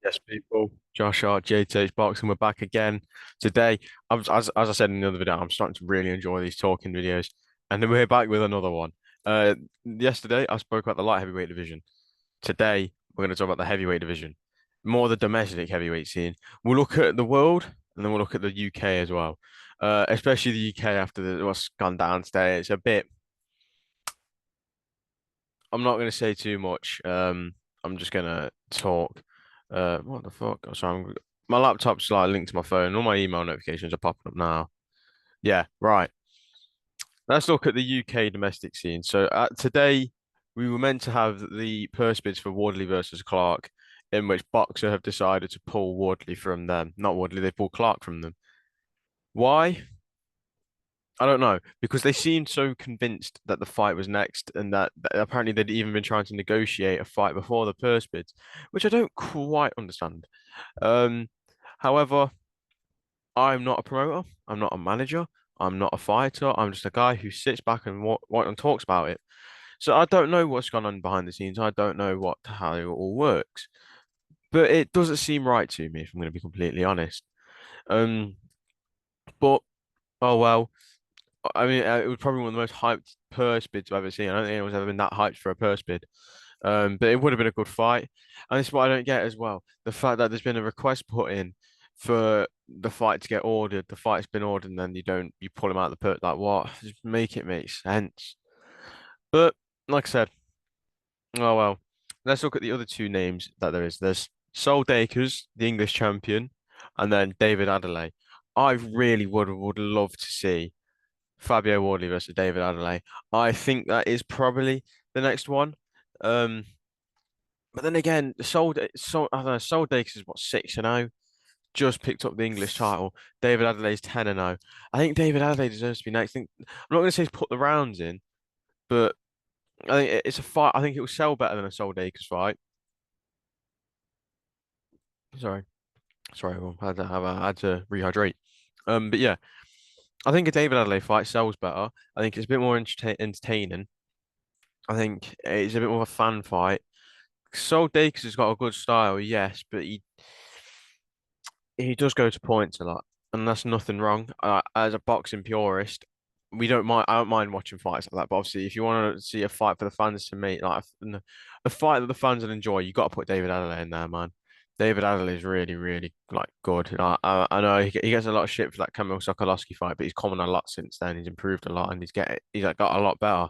Yes, people. Josh Hart, JTH Boxing. We're back again today. As I said in the other video, I'm starting to really enjoy these talking videos, and then we're back with another one. Yesterday I spoke about the light heavyweight division. Today we're going to talk about the heavyweight division, more the domestic heavyweight scene. We'll look at the world, and then we'll look at the UK as well. Especially the UK after what's gone down today. It's a bit. I'm not going to say too much. I'm just going to talk. What the fuck? Oh, sorry, my laptop's like linked to my phone. All my email notifications are popping up now. Yeah, right. Let's look at the UK domestic scene. So today we were meant to have the purse bids for Wardley versus Clark, in which Boxer have decided to pull Wardley from them. Not Wardley, they pulled Clark from them. Why? I don't know, because they seemed so convinced that the fight was next, and that apparently they'd even been trying to negotiate a fight before the purse bids, which I don't quite understand. Um, However, I'm not a promoter, I'm not a manager, I'm not a fighter, I'm just a guy who sits back and and talks about it. So I don't know what's gone on behind the scenes. I don't know how it all works, but it doesn't seem right to me, if I'm going to be completely honest. Um, but oh well. I mean, it was probably one of the most hyped purse bids I've ever seen. I don't think anyone's ever been that hyped for a purse bid. But it would have been a good fight. And this is what I don't get as well. The fact that there's been a request put in for the fight to get ordered. The fight's been ordered, and then you pull him out of the purse. Like what? Just make it make sense. But like I said, oh well. Let's look at the other two names that there is. There's Sol Dakers, the English champion, and then David Adelaide. I really would love to see Fabio Wardley versus David Adelaide. I think that is probably the next one. Um, but then again, I don't know, Sol Dakers is what 6-0, just picked up the English title. David Adelaide's 10-0. I think David Adelaide deserves to be next. I'm not going to say he's put the rounds in, but I think it's a fight. I think it will sell better than a Sol Dakers fight. Sorry, sorry, everyone. I had to rehydrate. But yeah, I think a David Adelaide fight sells better. I think it's a bit more entertaining. I think it's a bit more of a fan fight. Sol Dakers has got a good style, yes, but he does go to points a lot, and that's nothing wrong. As a boxing purist, we don't mind. I don't mind watching fights like that. But obviously, if you want to see a fight for the fans to meet, like a fight that the fans will enjoy, you got to put David Adelaide in there, man. David Adelaide is really, really like good. I know he gets a lot of shit for that Kamil Sokolowski fight, but he's come on a lot since then. He's improved a lot, and he's like, got a lot better.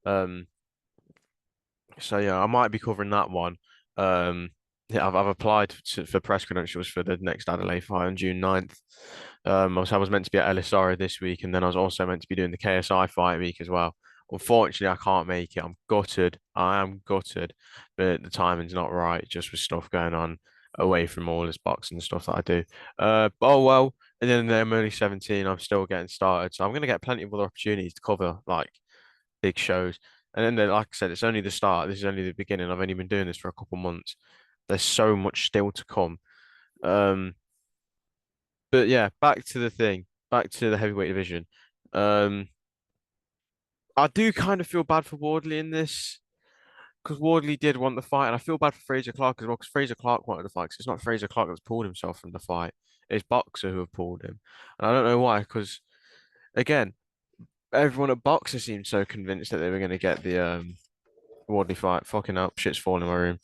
Um, So yeah, I might be covering that one. Yeah, I've applied for press credentials for the next Adelaide fight on June 9th. I was meant to be at Elisara this week, and then I was also meant to be doing the KSI fight week as well. Unfortunately, I can't make it. I'm gutted. I am gutted, but the timing's not right, just with stuff going on away from all this boxing stuff that I do. But oh well. And then I'm only 17. I'm still getting started, so I'm gonna get plenty of other opportunities to cover like big shows. And then, like I said, it's only the start. This is only the beginning. I've only been doing this for a couple months. There's so much still to come. Um, but yeah, back to the thing, back to the heavyweight division. Um, I do kind of feel bad for Wardley in this because Wardley did want the fight, and I feel bad for Fraser Clark as well because Fraser Clark wanted the fight. 'Cause it's not Fraser Clark that's pulled himself from the fight; it's Boxer who have pulled him, and I don't know why. Because again, everyone at Boxer seemed so convinced that they were going to get the Wardley fight. Fucking up, shit's falling in my room.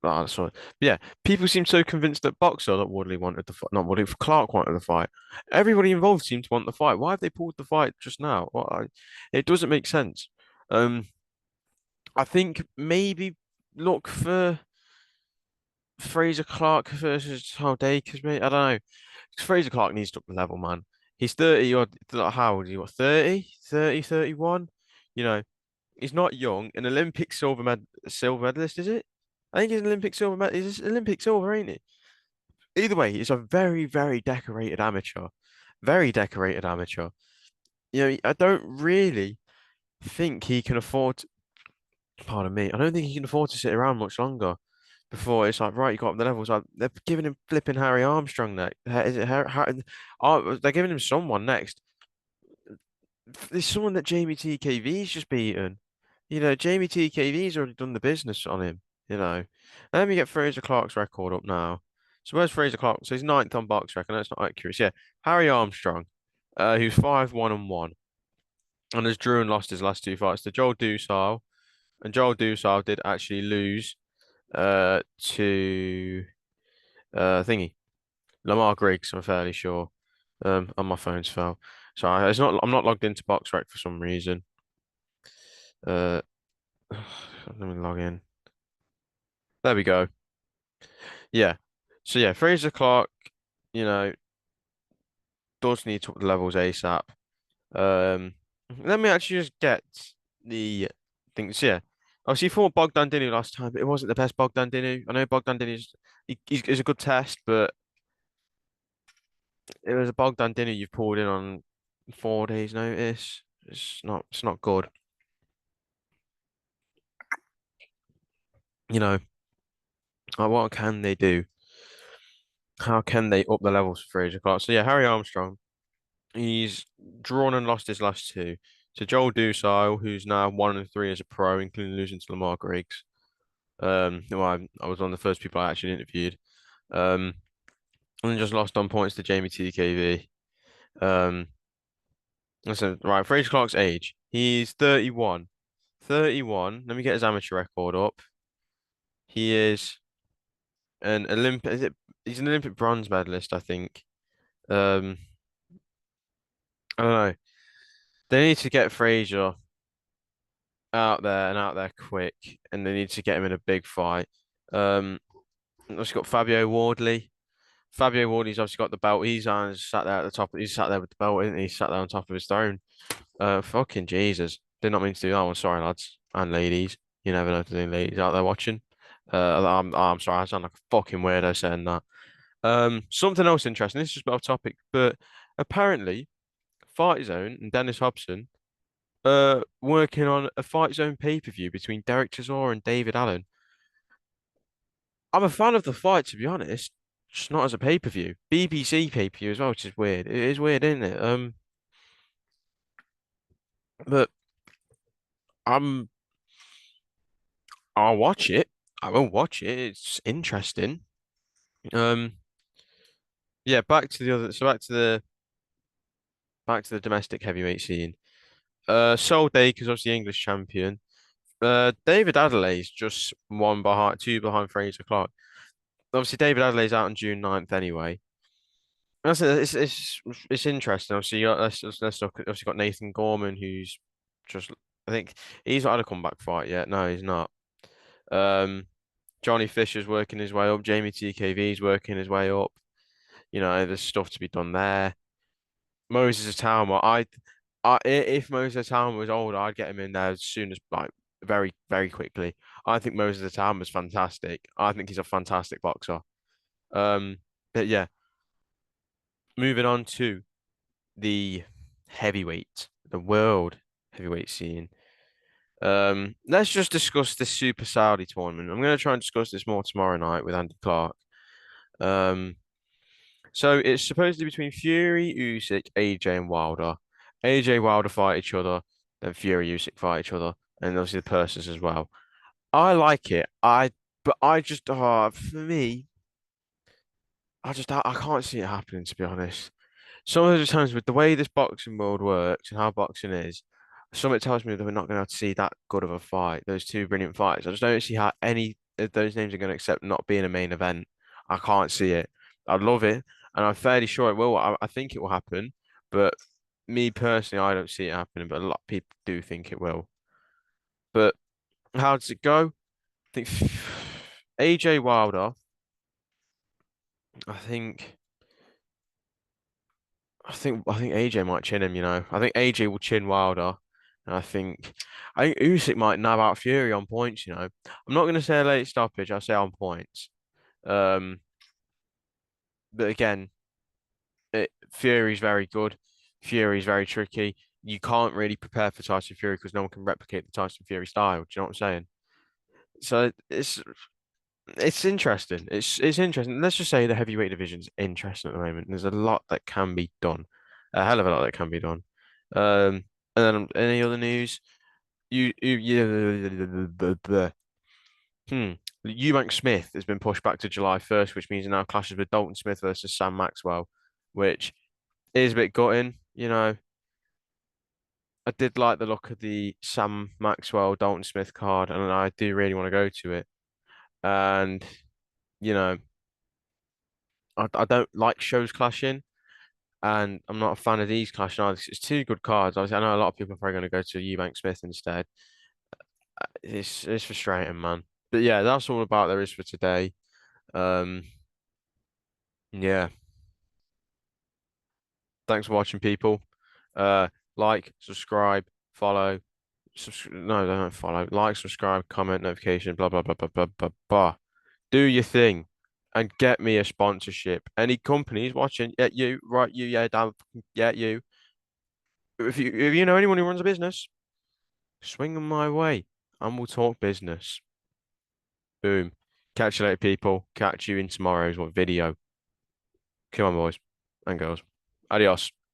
Oh, that's all. Yeah, people seem so convinced that Boxer that Wardley wanted the fight, not Wardley, Clark wanted the fight. Everybody involved seemed to want the fight. Why have they pulled the fight just now? It doesn't make sense. Um, I think maybe look for Fraser Clark versus Tom Dakers, mate. I don't know. Fraser Clark needs to up the level, man. He's 30 or how old is he? What, 30? 30, 31? You know, he's not young. An Olympic silver medalist, is it? I think he's an Olympic silver medal. He's an Olympic silver, ain't he? Either way, he's a very, very decorated amateur. Very decorated amateur. You know, I don't really think he can afford, pardon me, I don't think he can afford to sit around much longer before it's like, right, you got up the levels. Like, they're giving him flipping Harry Armstrong next. Is it oh, they're giving him someone next. There's someone that Jamie TKV's just beaten. You know, Jamie TKV's already done the business on him. you know. Let me get Fraser Clark's record up now. So where's Fraser Clark? So he's ninth on box record. I know it's not accurate. Yeah, Harry Armstrong, who's 5-1-1, and has drew and lost his last two fights to Joel Dusal, and Joel Dusal did actually lose to thingy Lamar Griggs. I'm fairly sure. And my phone's fell. So it's not. I'm not logged into BoxRec for some reason. Uh, let me log in. There we go. Yeah. So yeah, Fraser Clark, you know, does need to up the levels ASAP. Um, Let me actually just get the things. Yeah, obviously, he fought Bogdan Dinu last time, but it wasn't the best Bogdan Dinu. I know Bogdan Dinu's he's a good test, but it was a Bogdan Dinu you've pulled in on 4 days' notice. It's not good. You know, what can they do? How can they up the levels for Fraser Clark? So yeah, Harry Armstrong, he's drawn and lost his last two. So Joel Dusile, who's now 1-3 as a pro, including losing to Lamar Griggs. Who I was one of the first people I actually interviewed. Um, and then just lost on points to Jamie TKV. So right, Fraser Clark's age. He's 31. 31. Let me get his amateur record up. He is an Olympic. He's an Olympic bronze medalist, I think. Um, I don't know. They need to get Fraser out there and out there quick, and they need to get him in a big fight. Um, also got Fabio Wardley. Fabio Wardley's obviously got the belt. Sat there at the top. He's sat there with the belt, isn't he? He's sat there on top of his throne. Fucking Jesus. Did not mean to do that one. Sorry, lads and ladies. You never know if there's any ladies out there watching. I'm sorry. I sound like a fucking weirdo saying that. Something else interesting. This is just a bit off topic, but apparently, Fight Zone and Dennis Hobson working on a Fight Zone pay-per-view between Derek Chisora and David Allen. I'm a fan of the fight, to be honest. Just not as a pay-per-view. BBC pay-per-view as well, which is weird. It is weird, isn't it? But I'm I'll watch it. I will watch it. It's interesting. Um, yeah, back to the domestic heavyweight scene. Sol Daka's obviously English champion. David Adelaide's just one behind, two behind Fraser Clark. Obviously, David Adelaide's out on June 9th anyway. It's interesting. Obviously, let's look at, obviously got Nathan Gorman, who's just I think he's not had a comeback fight yet. No, he's not. Um, Johnny Fisher's working his way up. Jamie TKV's working his way up. You know, there's stuff to be done there. Moses Atama, if Moses Atama was older, I'd get him in there as soon as like very, very quickly. I think Moses Atama is fantastic. I think he's a fantastic boxer. Um, but yeah, moving on to the heavyweight, the world heavyweight scene. Let's just discuss this Super Saudi tournament. I'm going to try and discuss this more tomorrow night with Andy Clark. Um, so it's supposedly between Fury, Usyk, AJ, and Wilder. AJ Wilder fight each other, then Fury, Usyk fight each other, and obviously the persons as well. I like it. But I just, for me, I can't see it happening to be honest. Some of the times with the way this boxing world works and how boxing is, something tells me that we're not going to have to see that good of a fight. Those two brilliant fights. I just don't see how any of those names are going to accept not being a main event. I can't see it. I'd love it, and I'm fairly sure it will. I think it will happen, but me personally, I don't see it happening. But a lot of people do think it will. But how does it go? I think AJ Wilder. I think. I think AJ might chin him, you know. I think AJ will chin Wilder. And I think Usyk might nab out Fury on points, you know. I'm not gonna say a late stoppage, I'll say on points. Um, but again, Fury's very good. Fury's very tricky. You can't really prepare for Tyson Fury because no one can replicate the Tyson Fury style. Do you know what I'm saying? So it's interesting. It's interesting. Let's just say the heavyweight division's interesting at the moment. There's a lot that can be done, a hell of a lot that can be done. And then any other news? You, hmm. Eubank Smith has been pushed back to July 1st, which means it now clashes with Dalton Smith versus Sam Maxwell, which is a bit gutting. I did like the look of the Sam Maxwell Dalton Smith card, and I do really want to go to it. And you know, I don't like shows clashing, and I'm not a fan of these clashing either. 'Cause it's two good cards. Obviously, I know a lot of people are probably going to go to Eubank Smith instead. It's frustrating, man. But yeah, that's all about there is for today. Um, yeah, thanks for watching, people. Uh, like, subscribe, follow. No, don't follow. Like, subscribe, comment, notification, blah blah blah blah blah blah blah. Do your thing, and get me a sponsorship. Any companies watching? Yeah, you, right? You, yeah, Dan, yeah, you. If you know anyone who runs a business, swing them my way, and we'll talk business. Boom. Catch you later, people. Catch you in tomorrow's video. Come on, boys and girls. Adios.